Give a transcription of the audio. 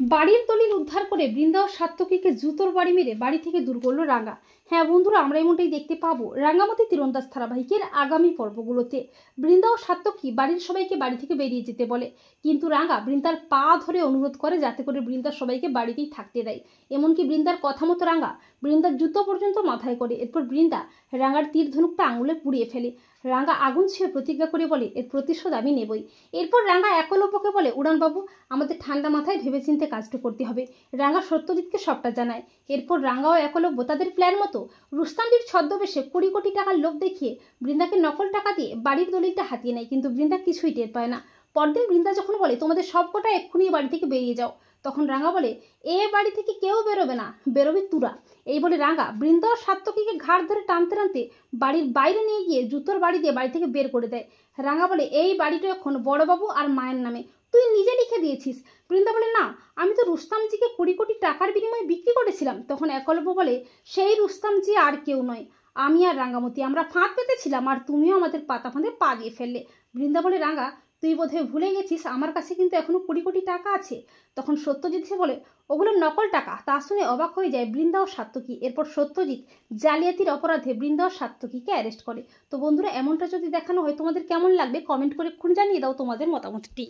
বাড়ির দলিল উদ্ধার করে বৃন্দা ও সাত্তকীকে জুতোর বাড়ি মেরে বাড়ি থেকে দূর করলো রাঙ্গা। হ্যাঁ বন্ধুরা, আমরা এমনটাই দেখতে পাবো রাঙ্গামাটি তীরন্দাজ ধারাবাহিকের আগামী পর্বগুলোতে। বৃন্দা ও সাত্তকী বাড়ির সবাইকে বাড়ি থেকে বেরিয়ে যেতে বলে, কিন্তু রাঙ্গা বৃন্দার পা ধরে অনুরোধ করে যাতে করে বৃন্দা সবাইকে বাড়িতেই থাকতে দেয়। এমনকি বৃন্দার কথা মতো রাঙ্গা বৃন্দার জুতো পর্যন্ত মাথায় করে। এরপর বৃন্দা রাঙ্গার তীর ধনুকটা আঙুলে পুড়িয়ে ফেলে। রাঙ্গা আগুন ছুঁয়ে প্রতিজ্ঞা করে বলে, এর প্রতিশোধ আমি নেবই। এরপর রাঙ্গা একলব্যকে বলে, উড়ানবাবু আমাদের ঠান্ডা মাথায় ভেবেচিন্তে কাজটা করতে হবে। রাঙ্গা সত্যজিৎকে সবটা জানায়। এরপর রাঙ্গা ও একলব্য তাদের প্ল্যান মতো রুস্তামজির ছদ্মবেশে 20 কোটি টাকার লোভ দেখিয়ে বৃন্দাকে নকল টাকা দিয়ে বাড়ির দলিলটা হাতিয়ে নেয়, কিন্তু বৃন্দা কিছুই টের পায় না। পরদিন বৃন্দা যখন বলে, তোমাদের সবকটা এক্ষুনি বাড়ি থেকে বেরিয়ে যাও, তখন রাঙ্গা বলে, এ বাড়ি থেকে কেউ বেরোবে না, বেরোবে তুরা। এই বলে রাঙ্গা বৃন্দা ও সাত্তকীকে ঘাড় ধরে টানতে টানতে বাড়ির বাইরে নিয়ে গিয়ে জুতোর বাড়ি দিয়ে বাড়ি থেকে বের করে দেয়। রাঙ্গা বলে, এই বাড়িটা এখন বড়বাবু আর মায়ের নামে, তুই নিজে লিখে দিয়েছিস। বৃন্দা বলে, না, আমি তো রুস্তামজিকে 20 কোটি টাকার বিনিময়ে বিক্রি করেছিলাম। তখন একলব্য বলে, সেই রুস্তামজি আর কেউ নয়, আমি আর রাঙ্গামতি, আমরা ফাঁদ পেতেছিলাম আর তুমিও আমাদের পাতা ফাঁদে পা দিয়ে ফেললে। বৃন্দা বলে, রাঙ্গা তুই বোধহয় ভুলে গেছিস, আমার কাছে কিন্তু এখনো 20 কোটি টাকা আছে। তখন সত্যজিৎ সে বলে, ওগুলো নকল টাকা। তা শুনে অবাক হয়ে যায় বৃন্দা ও সাত্তকী। এরপর সত্যজিৎ জালিয়াতির অপরাধে বৃন্দা ও সাত্তকীকে অ্যারেস্ট করে। তো বন্ধুরা, এমনটা যদি দেখানো হয় তোমাদের কেমন লাগবে কমেন্ট করে এক্ষুনি জানিয়ে দাও তোমাদের মতামতটি।